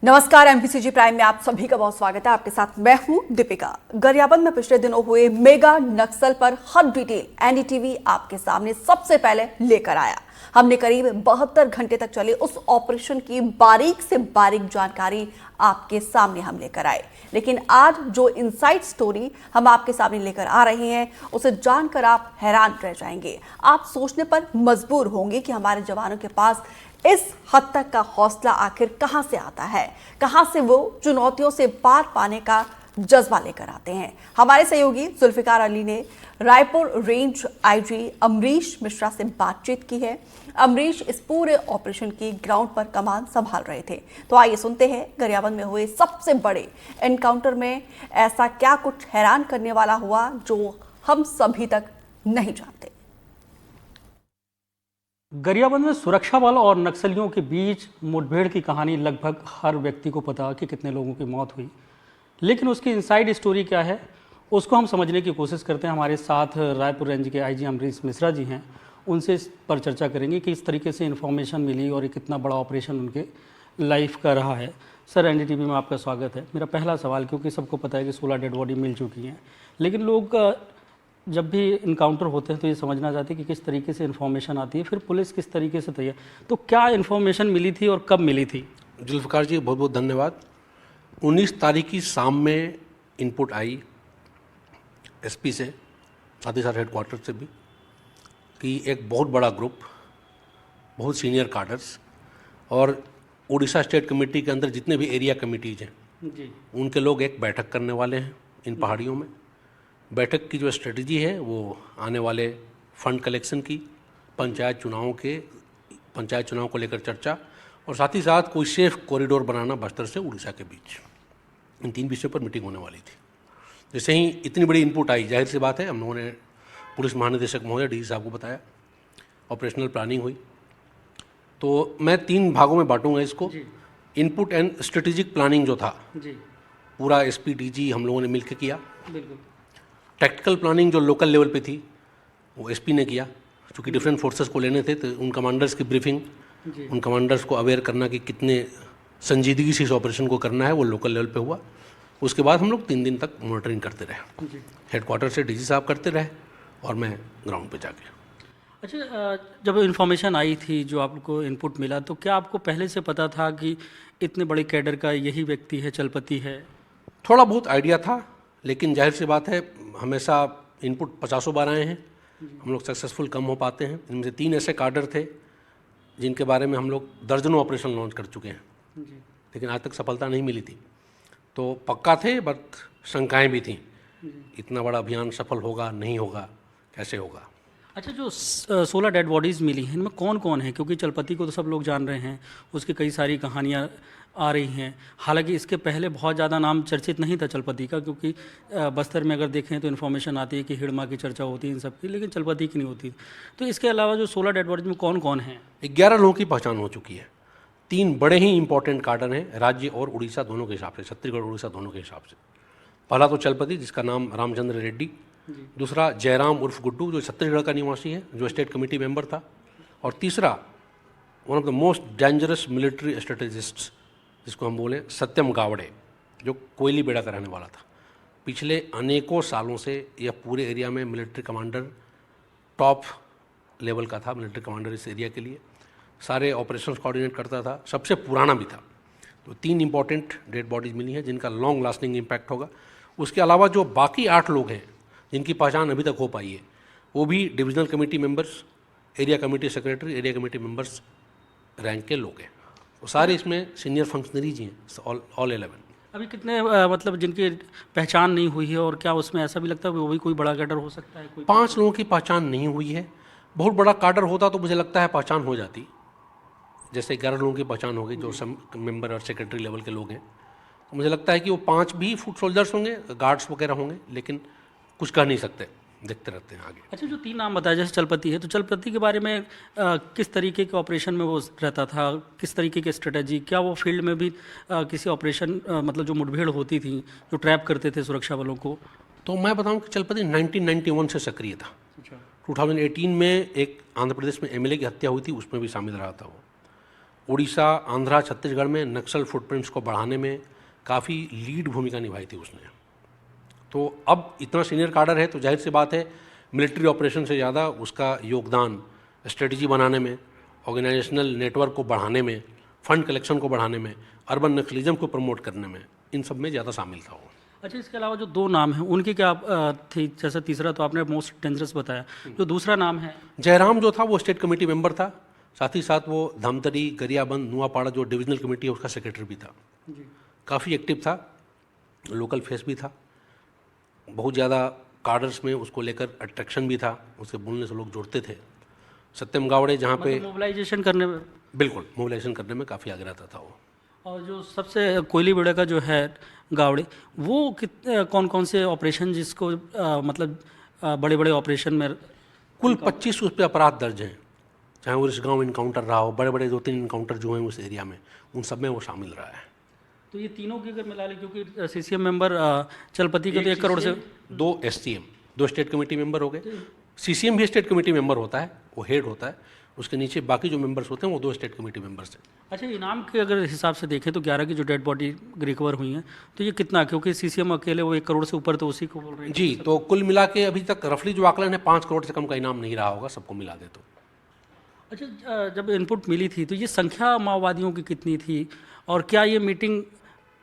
नमस्कार, MPCG prime में आप सभी का बहुत स्वागत है। आपके साथ मैं हूं दीपिका। गरियाबंद में पिछले दिनों हुए मेगा नक्सल पर हर डिटेल एनडीटीवी आपके सामने सबसे पहले लेकर आया। हमने करीब 72 घंटे तक चले उस ऑपरेशन की बारीक से बारीक जानकारी आपके सामने हम लेकर आए। लेकिन आज जो इनसाइड स्टोरी हम आपके सामने लेकर आ रहे हैं उसे जानकर आप हैरान रह जाएंगे। आप सोचने पर मजबूर होंगे कि हमारे जवानों के पास इस हद तक का हौसला आखिर कहां से आता है, कहां से वो चुनौतियों से पार पाने का जज्बा लेकर आते हैं। हमारे सहयोगी जुल्फिकार अली ने रायपुर रेंज आईजी अमरीश मिश्रा से बातचीत की है। अमरीश इस पूरे ऑपरेशन की ग्राउंड पर कमान संभाल रहे थे। तो आइए सुनते हैं गरियाबंद में हुए सबसे बड़े एनकाउंटर में ऐसा क्या कुछ हैरान करने वाला हुआ जो हम सभी तक नहीं जानते। गरियाबंद में सुरक्षा बल और नक्सलियों के बीच मुठभेड़ की कहानी लगभग हर व्यक्ति को पता कि कितने लोगों की मौत हुई, लेकिन उसकी इनसाइड स्टोरी क्या है उसको हम समझने की कोशिश करते हैं। हमारे साथ रायपुर रेंज के आईजी अमरीश मिश्रा जी हैं, उनसे इस पर चर्चा करेंगे कि इस तरीके से इन्फॉर्मेशन मिली और एक कितना बड़ा ऑपरेशन उनके लाइफ का रहा है। सर, एनडीटीवी में आपका स्वागत है। मेरा पहला सवाल, क्योंकि सबको पता है कि 16 डेड बॉडी मिल चुकी हैं, लेकिन लोग जब भी इनकाउंटर होते हैं तो ये समझना चाहते हैं कि किस तरीके से इन्फॉर्मेशन आती है, फिर पुलिस किस तरीके से तैयार। तो क्या इन्फॉर्मेशन मिली थी और कब मिली थी? जुल्फिकार जी, बहुत बहुत धन्यवाद। 19 तारीख की शाम में इनपुट आई एसपी से, साथ ही साथ हेडक्वार्टर से भी, कि एक बहुत बड़ा ग्रुप, बहुत सीनियर कार्डर्स और उड़ीसा स्टेट कमेटी के अंदर जितने भी एरिया कमेटीज हैं जी, उनके लोग एक बैठक करने वाले हैं इन पहाड़ियों में। बैठक की जो स्ट्रेटजी है वो आने वाले फंड कलेक्शन की, पंचायत चुनाव को लेकर चर्चा, और साथ ही साथ कोई सेफ कॉरिडोर बनाना बस्तर से उड़ीसा के बीच। इन 3 विषयों पर मीटिंग होने वाली थी। जैसे ही इतनी बड़ी इनपुट आई, जाहिर सी बात है हम लोगों ने पुलिस महानिदेशक महोदय डीजी साहब को बताया, ऑपरेशनल प्लानिंग हुई। तो मैं 3 भागों में बांटूंगा इसको। इनपुट एंड स्ट्रेटेजिक प्लानिंग जो था जी, पूरा एसपी डीजी हम लोगों ने मिलकर किया। बिल्कुल। टैक्टिकल प्लानिंग जो लोकल लेवल पे थी वो एसपी ने किया, क्योंकि डिफरेंट फोर्सेस को लेने थे, तो उन कमांडर्स की ब्रीफिंग, उन कमांडर्स को अवेयर करना कि कितने संजीदगी से इस ऑपरेशन को करना है, वो लोकल लेवल पे हुआ। उसके बाद हम लोग 3 दिन तक मॉनिटरिंग करते रहे, हेडक्वार्टर से डीजी साहब करते रहे और मैं ग्राउंड पे जाके। अच्छा, जब इन्फॉर्मेशन आई थी, जो आपको इनपुट मिला, तो क्या आपको पहले से पता था कि इतने बड़े कैडर का यही व्यक्ति है, चलपति है? थोड़ा बहुत आइडिया था, लेकिन जाहिर सी बात है हमेशा इनपुट 50 बार आए हैं, हम लोग सक्सेसफुल कम हो पाते हैं। इनमें से 3 ऐसे कार्डर थे जिनके बारे में हम लोग दर्जनों ऑपरेशन लॉन्च कर चुके हैं, लेकिन आज तक सफलता नहीं मिली थी। तो पक्का थे, बट शंकाएं भी थीं, इतना बड़ा अभियान सफल होगा नहीं होगा, कैसे होगा। अच्छा, जो 16 डेड बॉडीज़ मिली हैं, इनमें कौन कौन है? क्योंकि चलपति को तो सब लोग जान रहे हैं, उसकी कई सारी कहानियाँ आ रही हैं। हालांकि इसके पहले बहुत ज़्यादा नाम चर्चित नहीं था चलपति का, क्योंकि बस्तर में अगर देखें तो इन्फॉर्मेशन आती है कि हिड़मा की चर्चा होती है इन सब की, लेकिन चलपति की नहीं होती। तो इसके अलावा जो 16 डेड बॉडीज में कौन कौन हैं? 11 लोगों की पहचान हो चुकी है। 3 बड़े ही इंपॉर्टेंट कार्डर हैं, राज्य और उड़ीसा दोनों के हिसाब से, छत्तीसगढ़ उड़ीसा दोनों के हिसाब से। पहला तो चलपति, जिसका नाम रामचंद्र रेड्डी। दूसरा जयराम उर्फ गुड्डू, जो छत्तीसगढ़ का निवासी है, जो स्टेट कमेटी मेंबर था। और तीसरा one of the most dangerous military strategist, जिसको हम बोलें सत्यम गावड़े, जो कोयली बेड़ा का रहने वाला था। पिछले अनेकों सालों से यह पूरे एरिया में मिलिट्री कमांडर, टॉप लेवल का था मिलिट्री कमांडर इस एरिया के लिए। सारे ऑपरेशंस कोऑर्डिनेट करता था, सबसे पुराना भी था। तो 3 इंपॉर्टेंट डेड बॉडीज मिली हैं जिनका लॉन्ग लास्टिंग इम्पैक्ट होगा। उसके अलावा जो बाकी 8 लोग हैं जिनकी पहचान अभी तक हो पाई है, वो भी divisional committee members, area committee secretary, area committee members rank के लोग हैं। वो सारे इसमें सीनियर फंक्शनरीज हैं, ऑल 11। अभी कितने मतलब जिनकी पहचान नहीं हुई है, और क्या उसमें ऐसा भी लगता है वो भी कोई बड़ा कैडर हो सकता है? 5 लोगों की पहचान नहीं हुई है। बहुत बड़ा कार्डर होता तो मुझे लगता है पहचान हो जाती। जैसे 11 लोगों की पहचान हो गई जो मेंबर और सेक्रेटरी लेवल के लोग हैं, तो मुझे लगता है कि वो 5 भी फुट सोल्जर्स होंगे, गार्ड्स वगैरह होंगे, लेकिन कुछ कह नहीं सकते, देखते रहते हैं आगे। अच्छा, जो 3 नाम बताया, जैसे चलपति है, तो चलपति के बारे में किस तरीके के ऑपरेशन में वो रहता था, किस तरीके की स्ट्रेटजी, क्या वो फील्ड में भी किसी ऑपरेशन मतलब जो मुठभेड़ होती थी, जो ट्रैप करते थे सुरक्षा बलों को? तो मैं बताऊं कि चलपति 1991 से सक्रिय था। 2018 में एक आंध्र प्रदेश में एमएलए की हत्या हुई थी, उसमें भी शामिल रहा था वो। उड़ीसा, आंध्रा, छत्तीसगढ़ में नक्सल फुटप्रिंट्स को बढ़ाने में काफ़ी लीड भूमिका निभाई थी उसने। तो अब इतना सीनियर कार्डर है तो जाहिर सी बात है मिलिट्री ऑपरेशन से ज़्यादा उसका योगदान स्ट्रेटजी बनाने में, ऑर्गेनाइजेशनल नेटवर्क को बढ़ाने में, फंड कलेक्शन को बढ़ाने में, अर्बन नक्सलिज्म को प्रमोट करने में, इन सब में ज़्यादा शामिल था वो। अच्छा, इसके अलावा जो 2 नाम हैं उनकी क्या थी? जैसा तीसरा तो आपने मोस्ट डेंजरस बताया, जो दूसरा नाम है जयराम जो था वो स्टेट कमेटी मेंबर था, साथ ही साथ वो धमतरी, गरियाबंद, नुआपाड़ा जो डिविजनल कमेटी है उसका सेक्रेटरी भी था। काफ़ी एक्टिव था, लोकल फेस भी था, बहुत ज़्यादा कार्डर्स में उसको लेकर अट्रैक्शन भी था, उसके बोलने से लोग जुड़ते थे। सत्यम गावड़े जहाँ पे मोबिलाइजेशन करने में। बिल्कुल मोबिलाइजेशन करने में काफ़ी आगे रहता था वो। और जो सबसे कोयली बेड़ा का जो है गावड़े, वो कौन कौन से ऑपरेशन जिसको मतलब बड़े बड़े ऑपरेशन में कुल 25 उस पर अपराध दर्ज हैं, चाहे वो गांव इनकाउंटर रहा हो, बड़े बड़े 2-3 इनकाउंटर जो हैं उस एरिया में, उन सब में वो शामिल रहा है। तो ये तीनों की अगर मिला लें, क्योंकि सीसीएम मेंबर चलपति का तो 1 करोड़ से 2 एससीएम, 2 स्टेट कमेटी मेंबर हो गए। सीसीएम भी स्टेट कमेटी मेंबर होता है, वो हेड होता है, उसके नीचे बाकी जो मेंबर्स होते हैं वो 2 स्टेट कमेटी मेंबर्स हैं। अच्छा, इनाम के अगर हिसाब से देखें तो 11 की जो डेड बॉडी रिकवर हुई हैं, तो ये कितना, क्योंकि सीसीएम अकेले वो 1 करोड़ से ऊपर तो उसी को बोल रहे हैं जी, तो कुल मिला के अभी तक रफली जो आकलन है 5 करोड़ से कम का इनाम नहीं रहा होगा, सबको मिला दे तो। अच्छा, जब इनपुट मिली थी तो ये संख्या माओवादियों की कितनी थी, और क्या ये मीटिंग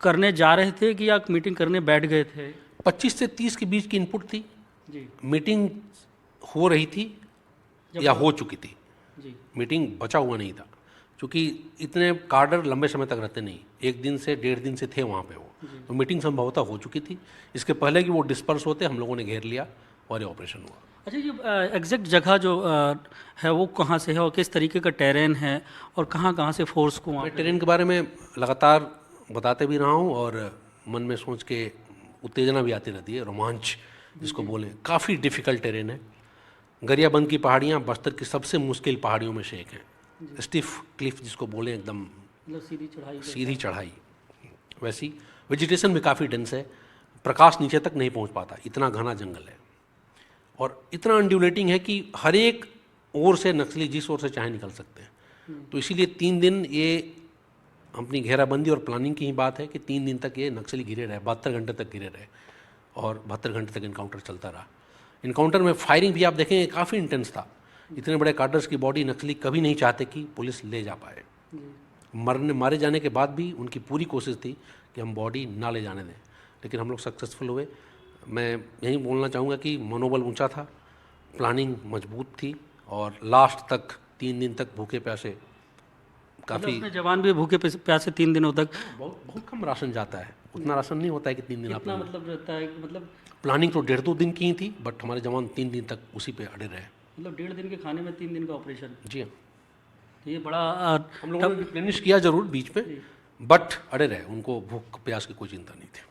करने जा रहे थे कि या मीटिंग करने बैठ गए थे? 25 से 30 के बीच की इनपुट थी जी मीटिंग हो रही थी या हो चुकी थी। जी मीटिंग बचा हुआ नहीं था, क्योंकि इतने कार्डर लंबे समय तक रहते नहीं, 1 दिन से 1.5 दिन से थे वहाँ पे वो, तो मीटिंग संभवतः हो चुकी थी। इसके पहले कि वो डिस्पर्स होते हम लोगों ने घेर लिया और ये ऑपरेशन हुआ। अच्छा, ये एग्जैक्ट जगह जो है वो कहाँ से है और किस तरीके का टेरेन है और कहाँ कहाँ से फोर्स को वहाँ मैं टेरेन के बारे में लगातार बताते भी रहा हूँ और मन में सोच के उत्तेजना भी आती रहती है, रोमांच जिसको बोलें। काफ़ी डिफ़िकल्ट टेरेन है। गरियाबंद की पहाड़ियाँ बस्तर की सबसे मुश्किल पहाड़ियों में से एक हैं। स्टिफ क्लिफ जिसको बोलें, एकदम मतलब सीधी चढ़ाई। वैसी वेजिटेशन भी काफ़ी डेंस है, प्रकाश नीचे तक नहीं पहुंच पाता, इतना घना जंगल है और इतना अनड्यूलेटिंग है कि हर एक ओर से नक्सली जिस ओर से चाहे निकल सकते हैं। तो इसीलिए 3 दिन ये अपनी घेराबंदी और प्लानिंग की ही बात है कि 3 दिन तक ये नक्सली घिरे रहे, 72 घंटे तक घिरे रहे और 72 घंटे तक इनकाउंटर चलता रहा। इनकाउंटर में फायरिंग भी आप देखेंगे काफ़ी इंटेंस था। इतने बड़े कार्डर्स की बॉडी नक्सली कभी नहीं चाहते कि पुलिस ले जा पाए। मारे जाने के बाद भी उनकी पूरी कोशिश थी कि हम बॉडी ना ले जाने दें, लेकिन हम लोग सक्सेसफुल हुए। मैं यही बोलना चाहूँगा कि मनोबल ऊंचा था, प्लानिंग मजबूत थी और लास्ट तक 3 दिन तक भूखे प्यासे काफ़ी जवान भी भूखे प्यासे 3 दिनों तक। बहुत कम राशन जाता है, उतना राशन नहीं होता है कि 3 दिन आप कितना मतलब रहता है, मतलब प्लानिंग तो 1.5-2 दिन की ही थी, बट हमारे जवान 3 दिन तक उसी पे अड़े रहे। मतलब 1.5 दिन के खाने में 3 दिन का ऑपरेशन। जी हाँ, तो ये बड़ा हम लोगों ने रिप्लेनिश किया जरूर बीच में, बट अड़े रहे, उनको भूख प्यास की कोई चिंता नहीं थी।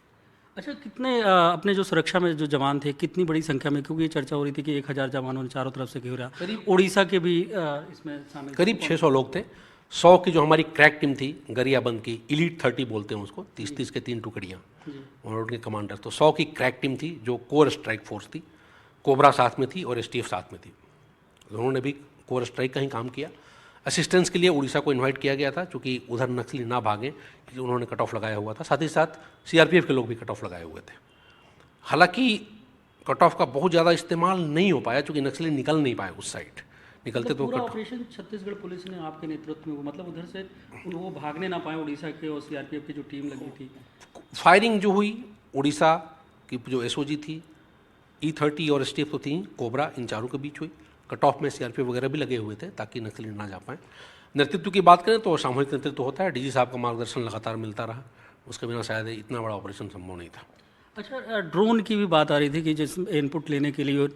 अच्छा, कितने अपने जो सुरक्षा में जो जवान थे कितनी बड़ी संख्या में, क्योंकि ये चर्चा हो रही थी कि 1000 जवानों ने चारों तरफ से घेरा, उड़ीसा के भी इसमें शामिल करीब 600 लोग थे। 100 की जो हमारी क्रैक टीम थी गरियाबंद की, इलीट 30 बोलते हैं उसको, 30-30 के 3 टुकड़ियाँ और उनके कमांडर, तो 100 की क्रैक टीम थी जो कोर स्ट्राइक फोर्स थी। कोबरा साथ में थी और एसटीएफ साथ में थी। उन्होंने भी कोर स्ट्राइक का ही काम किया। असिस्टेंस के लिए उड़ीसा को इनवाइट किया गया था, क्योंकि उधर नक्सली ना भागें, क्योंकि उन्होंने कट ऑफ लगाया हुआ था। साथ ही साथ सीआरपीएफ के लोग भी कट ऑफ लगाए हुए थे। हालांकि कट ऑफ का बहुत ज़्यादा इस्तेमाल नहीं हो पाया, क्योंकि नक्सली निकल नहीं पाए उस साइड। निकलते तो पूरा ऑपरेशन छत्तीसगढ़ पुलिस ने आपके नेतृत्व में, मतलब उधर से वो भागने ना पाए उड़ीसा के, और सीआरपीएफ की जो टीम लगी थी। फायरिंग जो हुई, उड़ीसा की जो एसओजी थी, E30 और एसटीएफ तो थी, कोबरा, इन चारों के बीच हुई। कट ऑफ में सीआरपीएफ वगैरह भी लगे हुए थे ताकि नक्सली ना जा पाएँ। नेतृत्व की बात करें तो सामूहिक नेतृत्व होता है, डीजी साहब का मार्गदर्शन लगातार मिलता रहा, उसके बिना शायद इतना बड़ा ऑपरेशन संभव नहीं था। अच्छा, ड्रोन की भी बात आ रही थी कि जिस इनपुट लेने के लिए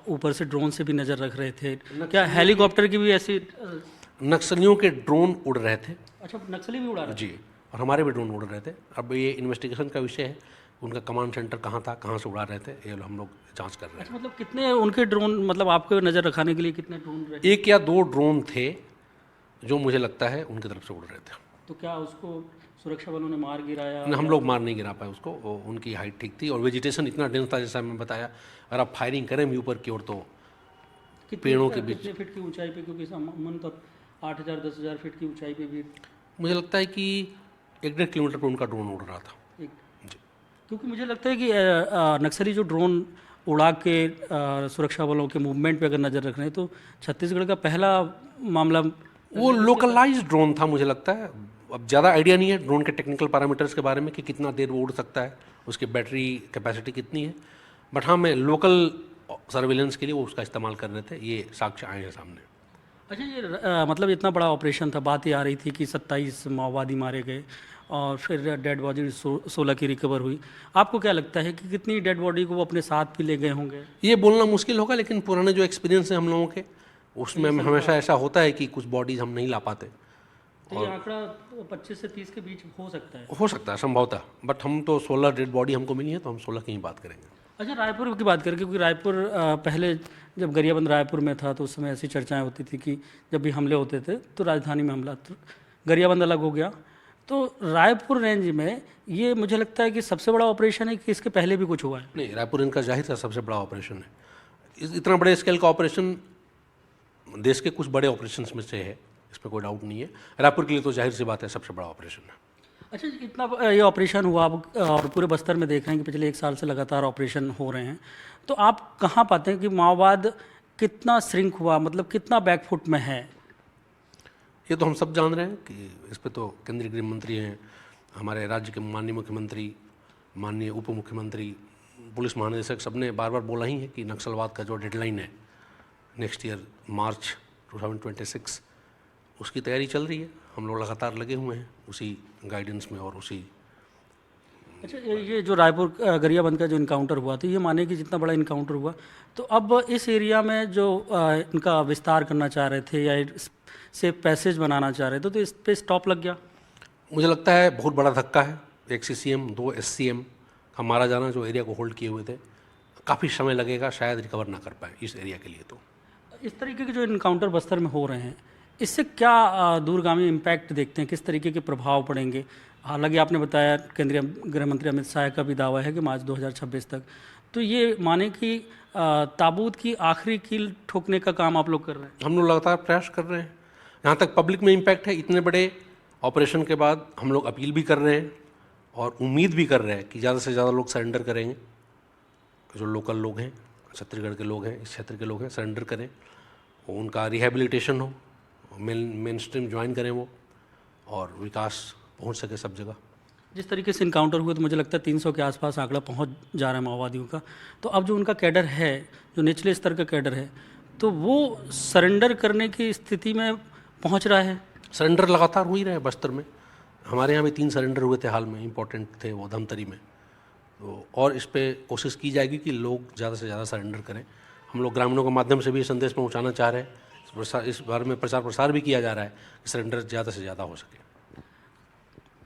ऊपर से ड्रोन से भी नज़र रख रहे थे, क्या हेलीकॉप्टर की भी ऐसी? नक्सलियों के ड्रोन उड़ रहे थे। अच्छा, नक्सली भी उड़ा रहे थे? जी, और हमारे भी ड्रोन उड़ रहे थे। अब ये इन्वेस्टिगेशन का विषय है, उनका कमांड सेंटर कहाँ था, कहाँ से उड़ा रहे थे, ये हम लोग जांच कर रहे हैं। अच्छा, मतलब कितने उनके ड्रोन, मतलब आपको नज़र रखाने के लिए कितने ड्रोन रहे? 1 या 2 ड्रोन थे जो मुझे लगता है उनकी तरफ से उड़ रहे थे। तो क्या उसको सुरक्षा बलों ने मार गिराया? हम लोग मार नहीं गिरा पाए उसको, उनकी हाइट ठीक थी और वेजिटेशन इतना डेंस था, जैसा मैं बताया। अगर आप फायरिंग करें भी ऊपर की ओर तो पेड़ों के बीच। कितने फीट की ऊंचाई पे, क्योंकि अमूमन तो 8,000 10,000 फीट की ऊंचाई पे भी मुझे लगता है कि 1-1.5 किलोमीटर पर उनका ड्रोन उड़ रहा था। एक, क्योंकि मुझे लगता है कि नक्सली जो ड्रोन उड़ा के सुरक्षा बलों के मूवमेंट पे अगर नज़र रख रहे हैं तो छत्तीसगढ़ का पहला मामला वो लोकलाइज्ड ड्रोन था मुझे लगता है। अब ज़्यादा आइडिया नहीं है ड्रोन के टेक्निकल पैरामीटर्स के बारे में कि कितना देर वो उड़ सकता है, उसकी बैटरी कैपेसिटी कितनी है, बट हाँ मैं लोकल सर्विलेंस के लिए वो उसका इस्तेमाल कर रहे थे, ये साक्ष्य आए हैं सामने। अच्छा ये मतलब इतना बड़ा ऑपरेशन था, बात ये आ रही थी कि 27 माओवादी मारे गए और फिर डेड बॉडी 16 की रिकवर हुई। आपको क्या लगता है कि कितनी डेड बॉडी को वो अपने साथ भी ले गए होंगे? ये बोलना मुश्किल होगा, लेकिन पुराने जो एक्सपीरियंस है हम लोगों के उसमें हमेशा ऐसा होता है कि कुछ बॉडीज़ हम नहीं ला पाते। तो ये आंकड़ा 25 से 30 के बीच हो सकता है। हो सकता है संभवतः, बट हम तो 16 डेड बॉडी हमको मिली है तो हम 16 की ही बात करेंगे। अच्छा रायपुर की बात करें, क्योंकि रायपुर पहले जब गरियाबंद रायपुर में था तो उस समय ऐसी चर्चाएं होती थी कि जब भी हमले होते थे तो राजधानी में हमला, तो गरियाबंद अलग हो गया। तो रायपुर रेंज में ये मुझे लगता है कि सबसे बड़ा ऑपरेशन है कि इसके पहले भी कुछ हुआ है? नहीं, रायपुर इनका जाहिर था सबसे बड़ा ऑपरेशन है। इतना बड़े स्केल का ऑपरेशन देश के कुछ बड़े ऑपरेशंस में से है, इसमें कोई डाउट नहीं है। रायपुर के लिए तो जाहिर सी बात है सबसे बड़ा ऑपरेशन है। अच्छा इतना ये ऑपरेशन हुआ अब और पूरे बस्तर में देख रहे हैं कि पिछले 1 साल से लगातार ऑपरेशन हो रहे हैं, तो आप कहाँ पाते हैं कि माओवाद कितना श्रिंक हुआ, मतलब कितना बैकफुट में है? ये तो हम सब जान रहे हैं कि इस पे तो केंद्रीय गृह मंत्री हैं, हमारे राज्य के माननीय मुख्यमंत्री, माननीय उप मुख्यमंत्री, पुलिस महानिदेशक, सबने बार बार बोला ही है कि नक्सलवाद का जो डेडलाइन है नेक्स्ट ईयर मार्च 2026 उसकी तैयारी चल रही है। हम लोग लगातार लगे हुए हैं उसी गाइडेंस में और उसी। अच्छा ये जो रायपुर गरियाबंद का जो इनकाउंटर हुआ तो ये माने कि जितना बड़ा इनकाउंटर हुआ तो अब इस एरिया में जो इनका विस्तार करना चाह रहे थे या से पैसेज बनाना चाह रहे थे तो इस पे स्टॉप लग गया? मुझे लगता है बहुत बड़ा धक्का है। 1 CCM 2 SCM का मारा जाना जो एरिया को होल्ड किए हुए थे, काफ़ी समय लगेगा, शायद रिकवर ना कर पाए इस एरिया के लिए। तो इस तरीके के जो इनकाउंटर बस्तर में हो रहे हैं इससे क्या दूरगामी इम्पैक्ट देखते हैं, किस तरीके के प्रभाव पड़ेंगे? हालांकि आपने बताया केंद्रीय गृह मंत्री अमित शाह का भी दावा है कि मार्च 2026 तक, तो ये माने कि ताबूत की आखिरी कील ठोकने का काम आप लोग कर रहे हैं? हम लोग लगातार प्रयास कर रहे हैं। यहाँ तक पब्लिक में इम्पैक्ट है, इतने बड़े ऑपरेशन के बाद हम लोग अपील भी कर रहे हैं और उम्मीद भी कर रहे हैं कि ज़्यादा से ज़्यादा लोग सरेंडर करेंगे। जो लोकल लोग हैं, छत्तीसगढ़ के लोग हैं, इस क्षेत्र के लोग हैं, सरेंडर करें, उनका रिहेबिलिटेशन हो, मेन स्ट्रीम ज्वाइन करें वो, और विकास पहुंच सके सब जगह। जिस तरीके से इनकाउंटर हुए तो मुझे लगता है 300 के आसपास आंकड़ा पहुंच जा रहा है माओवादियों का। तो अब जो उनका कैडर है, जो निचले स्तर का कैडर है, तो वो सरेंडर करने की स्थिति में पहुंच रहा है? सरेंडर लगातार हो ही रहे हैं बस्तर में। हमारे यहाँ भी 3 सरेंडर हुए थे हाल में, इंपॉर्टेंट थे वो धमतरी में। तो और इस पर कोशिश की जाएगी कि लोग ज़्यादा से ज़्यादा सरेंडर करें। हम लोग ग्रामीणों के माध्यम से भी संदेश पहुँचाना चाह रहे हैं, इस बारे में प्रचार प्रसार भी किया जा रहा है कि सरेंडर ज़्यादा से ज़्यादा हो सके।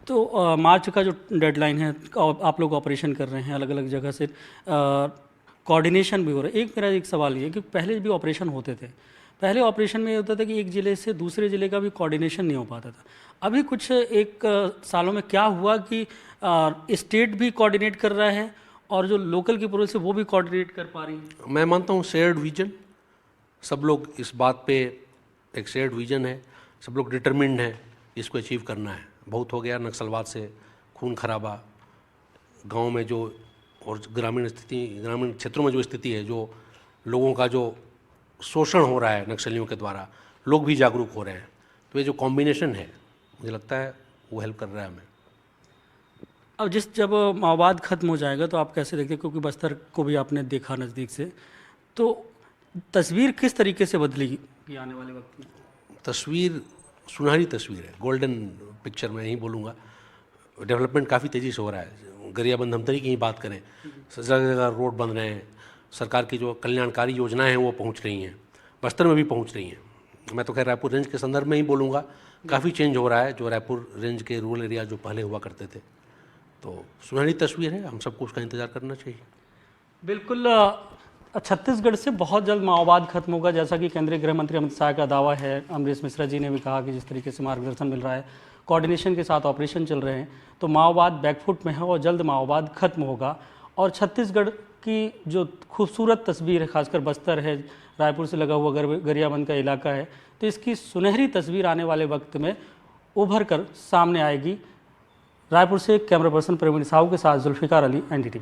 तो मार्च का जो डेडलाइन है, आप लोग ऑपरेशन कर रहे हैं अलग अलग जगह से, कोऑर्डिनेशन भी हो रहा है। मेरा एक सवाल ये कि पहले भी ऑपरेशन होते थे, पहले ऑपरेशन में ये होता था कि एक ज़िले से दूसरे ज़िले का भी कोऑर्डिनेशन नहीं हो पाता था। अभी कुछ 1 सालों में क्या हुआ कि स्टेट भी कोऑर्डिनेट कर रहा है और जो लोकल की पुलिस है वो भी कोऑर्डिनेट कर पा रही है? मैं मानता हूँ शेयर्ड विजन, सब लोग इस बात पे एक शेयर्ड विजन है, सब लोग डिटरमिन्ड हैं इसको अचीव करना है। बहुत हो गया नक्सलवाद से खून खराबा, गांव में जो और ग्रामीण क्षेत्रों में जो स्थिति है, जो लोगों का जो शोषण हो रहा है नक्सलियों के द्वारा, लोग भी जागरूक हो रहे हैं। तो ये जो कॉम्बिनेशन है मुझे लगता है वो हेल्प कर रहा है हमें। अब जब माओवाद खत्म हो जाएगा तो आप कैसे देखते हैं, क्योंकि बस्तर को भी आपने देखा नज़दीक से, तो तस्वीर किस तरीके से बदलेगी आने वाले वक्त में? तस्वीर सुनहरी तस्वीर है, गोल्डन पिक्चर मैं यही बोलूँगा। डेवलपमेंट काफ़ी तेज़ी से हो रहा है। गरियाबंद धमतरी की ही बात करें, जगह जगह रोड बन रहे हैं, सरकार की जो कल्याणकारी योजनाएं हैं वो पहुंच रही हैं, बस्तर में भी पहुंच रही हैं। मैं तो खैर रायपुर रेंज के संदर्भ में ही बोलूँगा, काफ़ी चेंज हो रहा है। जो रायपुर रेंज के रूरल एरिया जो पहले हुआ करते थे, तो सुनहरी तस्वीर है, हम सबको उसका इंतज़ार करना चाहिए। बिल्कुल, छत्तीसगढ़ से बहुत जल्द माओवाद खत्म होगा, जैसा कि केंद्रीय गृह मंत्री अमित शाह का दावा है। अमरीश मिश्रा जी ने भी कहा कि जिस तरीके से मार्गदर्शन मिल रहा है, कोऑर्डिनेशन के साथ ऑपरेशन चल रहे हैं, तो माओवाद बैकफुट में है और जल्द माओवाद खत्म होगा और छत्तीसगढ़ की जो खूबसूरत तस्वीर है, खासकर बस्तर है, रायपुर से लगा हुआ गरियाबंद का इलाका है, तो इसकी सुनहरी तस्वीर आने वाले वक्त में उभर कर सामने आएगी। रायपुर से कैमरा पर्सन प्रवीण साहू के साथ जुल्फिकार अली, NDTV।